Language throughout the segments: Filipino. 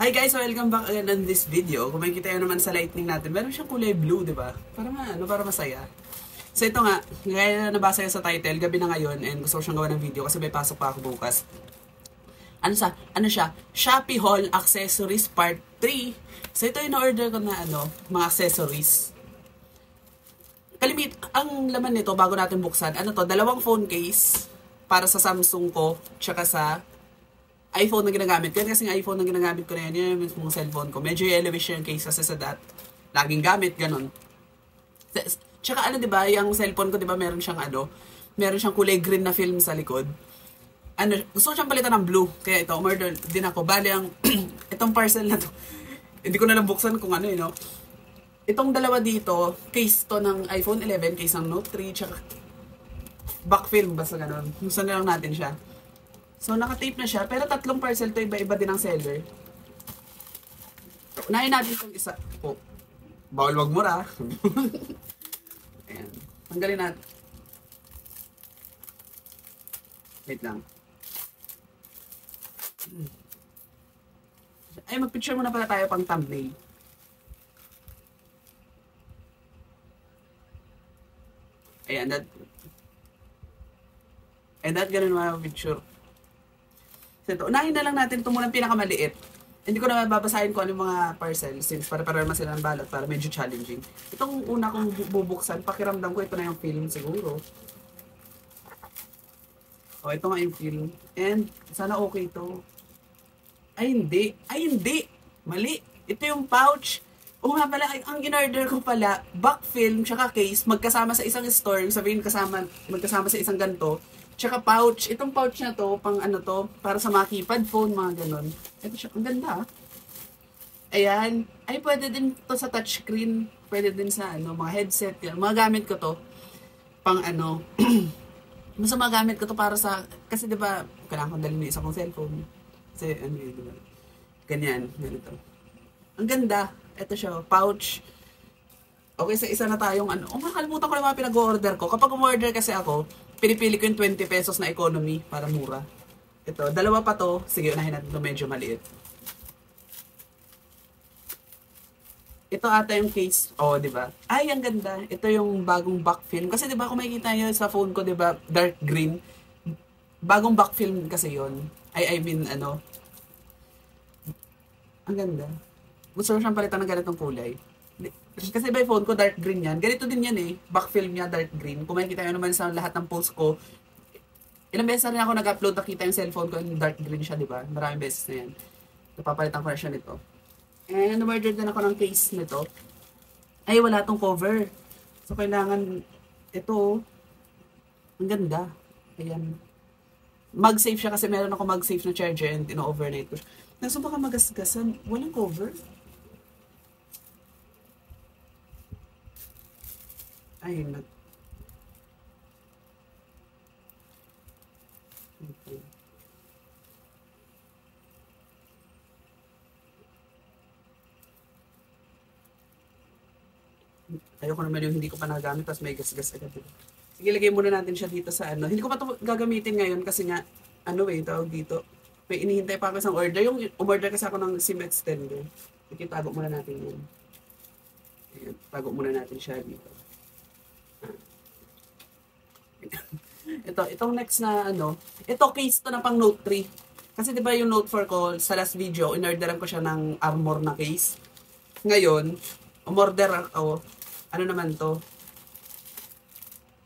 Hi guys, welcome back again on this video. Kung makikita nyo naman sa lightning natin, meron siyang kulay blue, di ba? Para masaya. So ito nga, gaya na nabasa sa title, gabi na ngayon, and gusto ko siyang gawa ng video kasi may pasok pa ako bukas. Ano siya? Shopee Haul Accessories Part 3. So ito yung na-order ko na mga accessories. Ang laman nito, bago natin buksan, dalawang phone case para sa Samsung ko, tsaka sa iPhone na ginagamit ko. Yan kasing iPhone na ginagamit ko na yan yung mismong cellphone ko. Medyo yellowish yung case kasi sa laging gamit, ganun. Tsaka diba, yung cellphone ko, diba, meron siyang kulay green na film sa likod. Gusto ko siyang palitan ng blue. Kaya ito, umorder din ako. Bali, itong parcel na to, hindi ko na nabuksan kung no? Itong dalawa dito, case to ng iPhone 11, case ng Note 3, tsaka back film, basta ganun. Gusto na lang natin siya. So, naka-tape na siya. Pero tatlong parcel to, iba-iba din ang seller. Unahin natin itong isa. Oh, bawal wag mura. Ayan. Tanggalin natin. Wait lang. Ay, mag-picture muna pala tayo pang thumbnail. Ayan, that ganun mga picture. So, ito, unahin na lang natin ito muna pinakamaliit. Hindi ko na babasahin kung ano yung mga parcel since para naman sila ng balot para medyo challenging. Itong una kong bubuksan, pakiramdam ko ito na yung film siguro. O, ito nga yung film. And, sana okay ito. Ay, hindi. Mali. Ito yung pouch. O nga pala, ang in-order ko pala, back film, tsaka case, magkasama sa isang store. Sabihin, magkasama sa isang ganito. Tsaka pouch. Itong pouch na to, pang para sa mga keypad phone, mga ganon. Ito siya, ang ganda. Ayan. Ay, pwede din to sa touchscreen. Pwede din sa mga headset. Yan. Mga gamit ko to. Pang Mas magamit ko to para sa, kasi diba, kailangan kong dalhin yung isa kong cellphone. Kasi, diba? Ganyan, ganito. Ang ganda. Ito siya, pouch. Okay, sa isa na tayong makalimutan ko na mga pinag-order ko. Kapag umorder kasi ako, pinipili ko yung 20 pesos na economy para mura. Ito, dalawa pa to. Sige, unahin natin ito medyo maliit. Ito ata yung case. Oh, di ba? Ay, ang ganda. Ito yung bagong back film. Kasi di ba kung makikita nyo sa phone ko, di ba, dark green. Bagong back film kasi yon. I mean, ang ganda. Gusto ko siyang palitan ng ganitong kulay. Kasi by phone ko, dark green yan. Ganito din yan eh. Back film niya, dark green. Kung makikita nyo naman sa lahat ng post ko, ilang beses na rin ako nag-upload, nakita yung cellphone ko, yung dark green siya, di ba? Maraming beses na yan. Napapalitan ko na siya nito. And order din ako ng case nito. Ay, wala tong cover. So, kailangan, ito, ang ganda. Ayan. Mag-safe siya kasi meron ako mag-safe na charger and ino-overnight ko siya. Naso baka magasgasan, walang cover. Ay, okay. Ayoko naman yung hindi ko pa nagamit tapos may gas-gas agad. Sige, lagay muna natin siya dito sa Hindi ko pa ito gagamitin ngayon kasi nga, tawag dito. May inihintay pa ako isang order. Yung umorder kasi ako ng SIM extender. Sige, tago muna natin yun. Ayan, tago muna natin siya dito. Itong next na ito case to na pang Note 3. Kasi 'di ba yung Note 4 ko sa last video, inorderan ko siya ng armor na case. Ngayon, umorder ako. Ano naman to?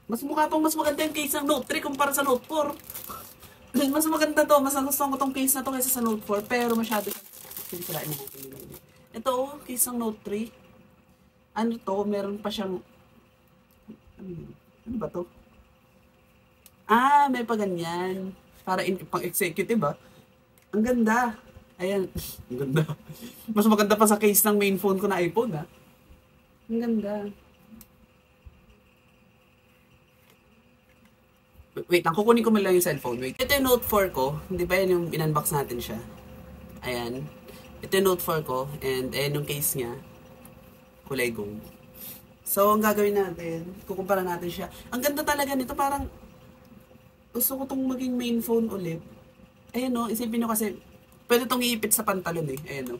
Mas maganda yung case ng Note 3 kumpara sa Note 4. Mas maganda to, mas gusto ko tong case na to kaysa sa Note 4, pero masyado sila natin. Ito, case ng Note 3. Meron pa siyang ano ba to? May pa ganyan. Para pang executive ba? Ang ganda. Ayan. Ang ganda. Mas maganda pa sa case ng main phone ko na iPhone ha. Ang ganda. Wait lang, kukunin ko lang yung cellphone. Wait. Ito yung Note 4 ko. Hindi ba yan yung in-unbox natin siya? Ayan. Ito yung Note 4 ko. And ayan yung case niya. Kulay gold. So, ang gagawin natin, kukumpara natin siya. Ang ganda talaga nito, parang gusto ko itong maging main phone ulit. Ayun no, isipin nyo kasi Pwede itong iipit sa pantalon eh. Ayan o.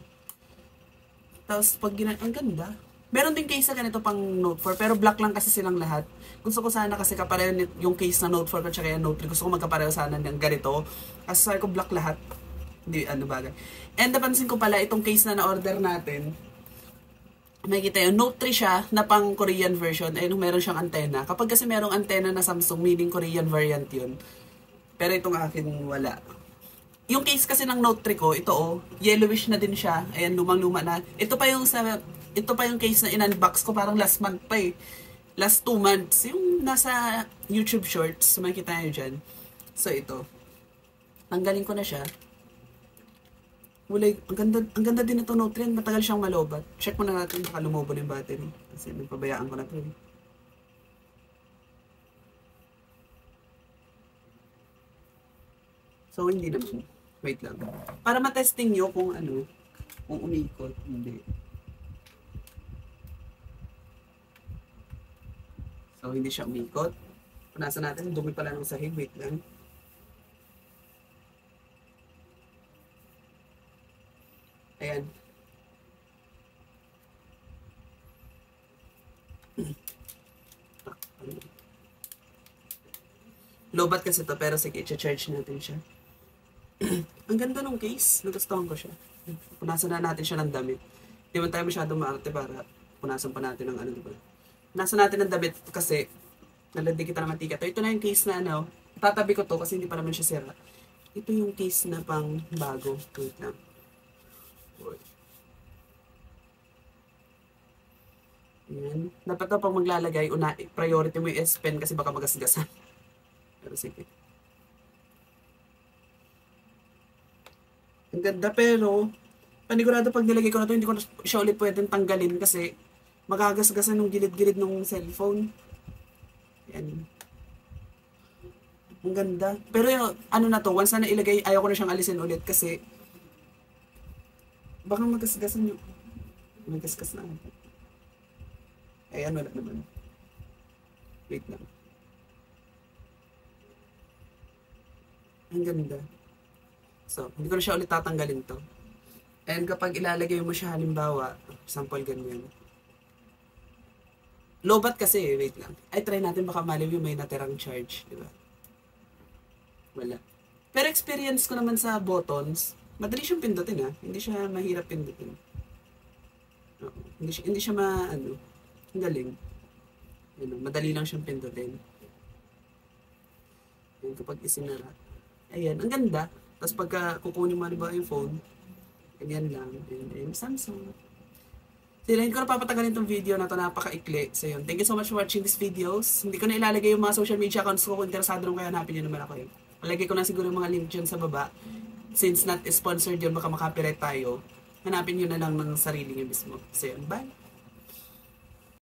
Tapos pag ang ganda. Meron din case na ganito pang Note 4, pero black lang kasi silang lahat. Gusto ko sana kasi kapareho yung case na Note 4 at saka yung Note 3. Gusto ko magkapareho sana ng ganito. Kasi sabi ko black lahat. Hindi, ano bagay. And napansin ko pala, itong case na na-order natin, makikita yun, Note 3 siya na pang Korean version. Ayun, meron siyang antena. Kapag kasi merong antena na Samsung, meaning Korean variant yun. Pero itong akin, wala. Yung case kasi ng Note 3 ko, ito oh, yellowish na din siya. Ayan, lumang-luma na. Ito pa yung case na in-unbox ko, parang last month pa eh. Last 2 months. Yung nasa YouTube Shorts, makikita nyo dyan. So ito. Tanggalin ko na siya. Mulay, ang ganda din ito Note 3. Matagal siyang malobat. Check mo na natin baka lumobo na yung battery. Kasi nagpabayaan ko na ito eh. So hindi naman. Wait lang. Para matesting nyo kung ano, kung umikot. Hindi. So, hindi siya umikot. Punasan natin, dumi pala ng sahig. Wait lang. Ayan. Lobat kasi to pero sige, i-charge natin siya. Ang ganda ng case. Nagustuhan ko siya. Punasan na natin siya ng damit. Hindi man tayo masyadong maarte para punasan pa natin ng ano, diba? Nasa natin ang damit kasi nalandi kita ng mantika. Ito na yung case na ano, tatabi ko to kasi hindi pa naman siya sira. Ito yung case na pang bago. Wait lang. Ayan. Dapat na pag maglalagay, priority mo yung S Pen kasi baka magasgasan. Pero sige. Ang ganda pero panigurado pag nilagay ko na to, hindi ko na siya ulit pwedeng tanggalin kasi magagasgasan ng gilid-gilid ng cellphone. Yan. Ang ganda. Pero yung, ano na to, once na nailagay, ayaw ko na siyang alisin ulit kasi baka magasgasan yung magasgas na. Ayan, wala naman. Wait lang. Ang ganda. So, hindi ko na siya ulit tatanggalin to. And kapag ilalagay mo siya halimbawa, sample ganyan. Lobat kasi eh, wait lang. Ay, try natin baka mali yung may natirang charge, di ba? Wala. Pero experience ko naman sa buttons, madali siyang pindutin ha. Hindi siya mahirap pindutin. Hindi siya ano, ang galing. Ano, madali lang siyang pindutin. Ayan, kapag isinara. Ayan, ang ganda. Tapos pagka kukunin mo ba yung phone, ganyan lang. And Samsung. So, hindi ko na papatagalin itong video na ito, napaka-ikli. So yun, thank you so much for watching these videos. Hindi ko na ilalagay yung mga social media accounts ko kung interesado nung kaya hanapin nyo naman ako yun. Malagay ko na siguro yung mga link dyan sa baba. Since not sponsored yun, baka makapirate tayo. Hanapin nyo na lang ng sarili nyo mismo. So yun, bye!